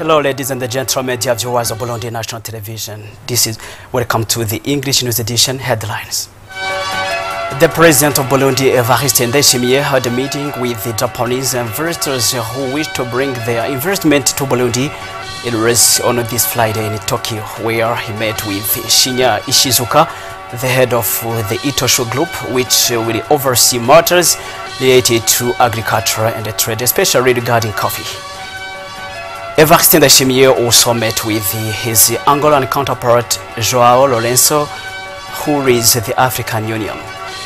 Hello, ladies and gentlemen, dear viewers of Burundi National Television. Welcome to the English News Edition headlines. The President of Burundi, Evariste Ndayishimiye, had a meeting with the Japanese investors who wish to bring their investment to Burundi. It was on this Friday in Tokyo, where he met with Shinya Ishizuka, the head of the Itosho Group, which will oversee matters related to agriculture and trade, especially regarding coffee. Evariste Ndayishimiye also met with his Angolan counterpart, João Lourenço, who is the African Union.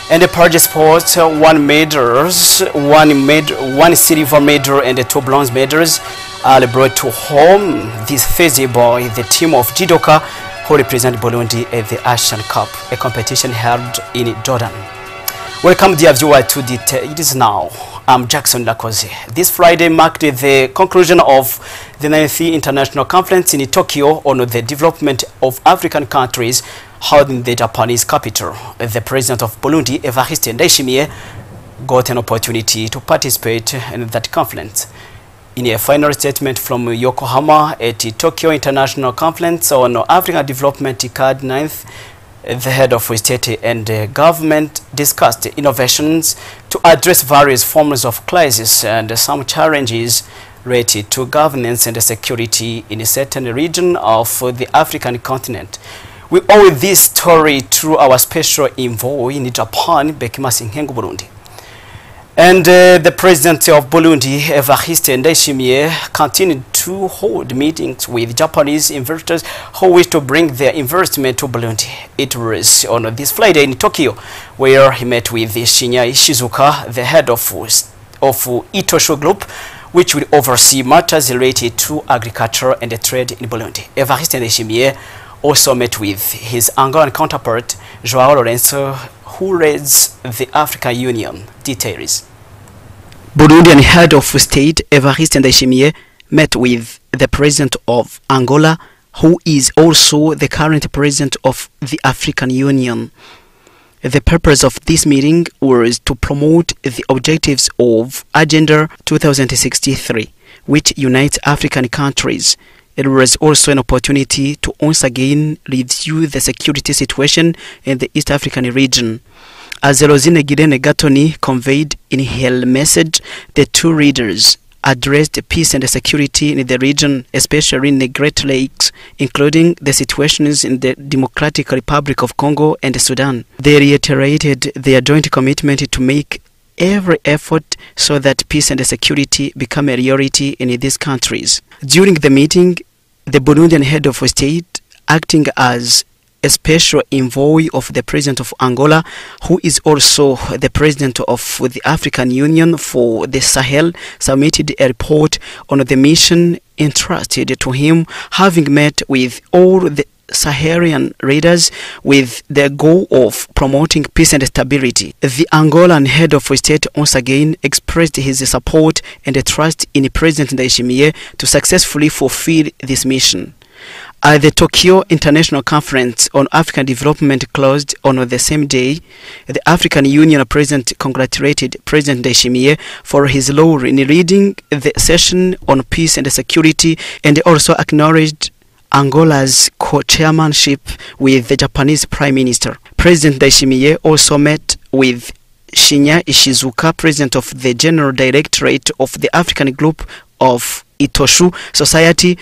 And the Party Sports, one silver medal and 2 bronze medals are brought to home this Thursday by the team of Jidoka, who represent Burundi at the Asian Cup, a competition held in Jordan. Welcome, dear viewer, to Details Now. I'm Jackson Lakoze. This Friday marked the conclusion of the 9th International Conference in Tokyo on the development of African countries held in the Japanese capital. The President of Burundi, Evariste Ndayishimiye, got an opportunity to participate in that conference. In a final statement from Yokohama at the Tokyo International Conference on African Development card 9th, the head of state and government discussed innovations to address various forms of crisis and some challenges related to governance and security in a certain region of the African continent. We owe this story through our special envoy in Japan, Bekimasi Nhengo Burundi. And the President of Burundi, Evariste Ndayishimiye, continued to hold meetings with Japanese investors who wish to bring their investment to Burundi. It was on this Friday in Tokyo, where he met with Shinya Ishizuka, the head of Itosho Group, which will oversee matters related to agriculture and trade in Burundi. Evariste Ndayishimiye also met with his Angolan counterpart, João Lourenço, who leads the African Union. Details. Burundian head of state Evariste Ndayishimiye met with the president of Angola, who is also the current president of the African Union. The purpose of this meeting was to promote the objectives of Agenda 2063, which unites African countries. It was also an opportunity to once again review the security situation in the East African region. As Rosine Girene Gatoni conveyed in her message, the two leaders addressed peace and security in the region, especially in the Great Lakes, including the situations in the Democratic Republic of Congo and Sudan. They reiterated their joint commitment to make every effort so that peace and security become a reality in these countries. During the meeting, the Burundian head of state, acting as a special envoy of the President of Angola, who is also the President of the African Union for the Sahel, submitted a report on the mission entrusted to him, having met with all the Saharian leaders with the goal of promoting peace and stability. The Angolan head of state once again expressed his support and trust in President Ndayishimiye to successfully fulfill this mission. At the Tokyo International Conference on African Development closed on the same day, the African Union President congratulated President Ndayishimiye for his role in leading the session on peace and security, and also acknowledged Angola's co-chairmanship with the Japanese Prime Minister. President Ndayishimiye also met with Shinya Ishizuka, President of the General Directorate of the African Group of Itosho Society,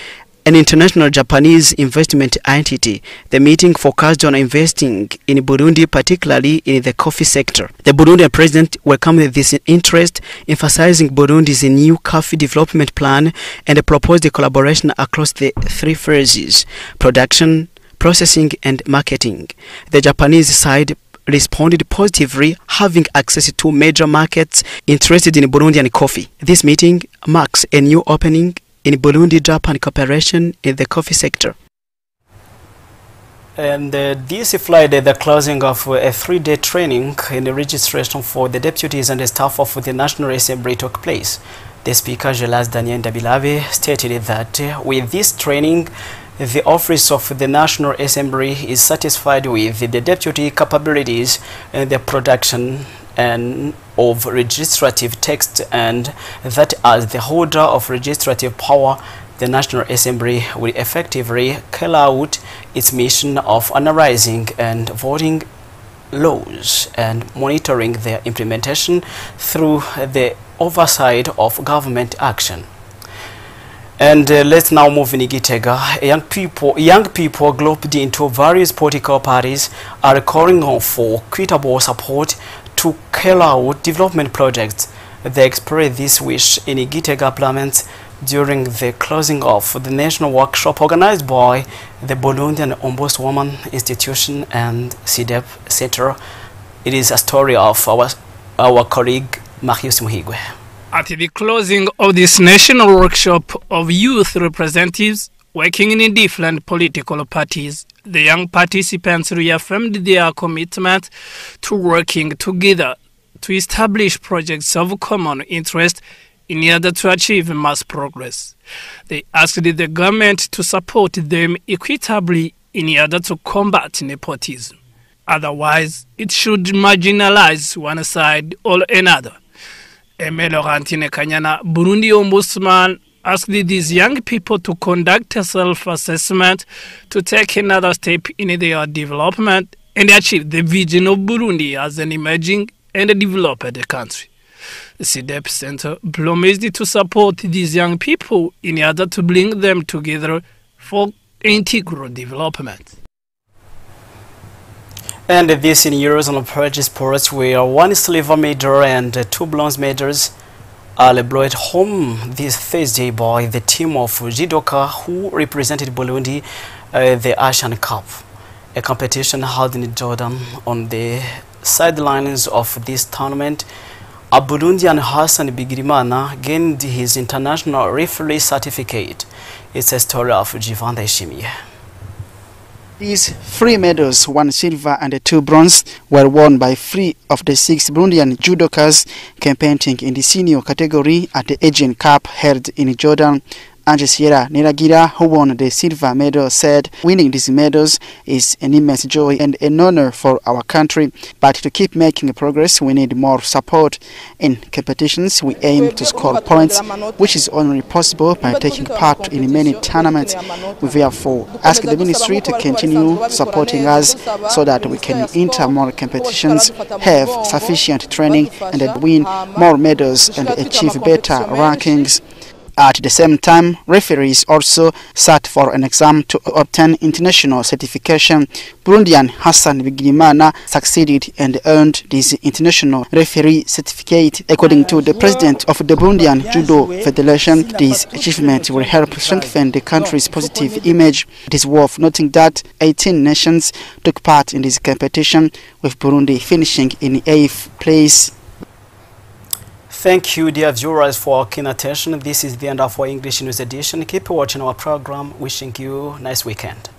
an international Japanese investment entity. The meeting focused on investing in Burundi, particularly in the coffee sector. The Burundian president welcomed this interest, emphasizing Burundi's new coffee development plan and proposed a collaboration across the 3 phases: production, processing, and marketing. The Japanese side responded positively, having access to major markets interested in Burundian coffee. This meeting marks a new opening in Burundi-Japan cooperation in the coffee sector. And this Friday, the closing of a 3-day training in the registration for the deputies and the staff of the National Assembly took place. The Speaker, Gelas Daniel Dabilave, stated that with this training, the Office of the National Assembly is satisfied with the deputy capabilities and the production and of legislative text, and that as the holder of legislative power, The National Assembly will effectively carry out its mission of analyzing and voting laws and monitoring their implementation through the oversight of government action. And let's now move in Gitega. Young people grouped into various political parties are calling on for equitable support to carry out development projects. They expressed this wish in Gitega Parliament during the closing of the national workshop organized by the Burundian Ombudswoman Institution and CDEP Center. It is a story of our colleague Marius Muhigwe. At the closing of this national workshop of youth representatives working in different political parties, the young participants reaffirmed their commitment to working together to establish projects of common interest in order to achieve mass progress. They asked the government to support them equitably in order to combat nepotism. Otherwise, it should marginalize one side or another. Laurentine Kanyana, Burundi Ombudsman, asked these young people to conduct a self-assessment to take another step in their development and achieve the vision of Burundi as an emerging and developed country. The CDEP Center promised to support these young people in order to bring them together for integral development. And this in Euros Olympic sports, where 1 silver medal and 2 bronze medals are brought home this Thursday by the team of Jidoka, who represented Burundi the Asian Cup, a competition held in Jordan. On the sidelines of this tournament, a Burundian Hassan Bigirimana gained his international referee certificate. It's a story of Jivan Daishimiye. These 3 medals, 1 silver and 2 bronze, were won by 3 of the 6 Burundian judokas competing in the senior category at the Asian Cup held in Jordan. Angesiera Niragira, who won the silver medal, said winning these medals is an immense joy and an honor for our country, but to keep making progress we need more support. In competitions we aim to score points, which is only possible by taking part in many tournaments. We therefore ask the ministry to continue supporting us so that we can enter more competitions, have sufficient training and win more medals and achieve better rankings. At the same time, referees also sat for an exam to obtain international certification. Burundian Hassan Bigirimana succeeded and earned this international referee certificate. According to the president of the Burundian Judo Federation, this achievement will help strengthen the country's positive image. It is worth noting that 18 nations took part in this competition, with Burundi finishing in 8th place. Thank you, dear viewers, for keen attention. This is the end of our English News edition. Keep watching our program. Wishing you a nice weekend.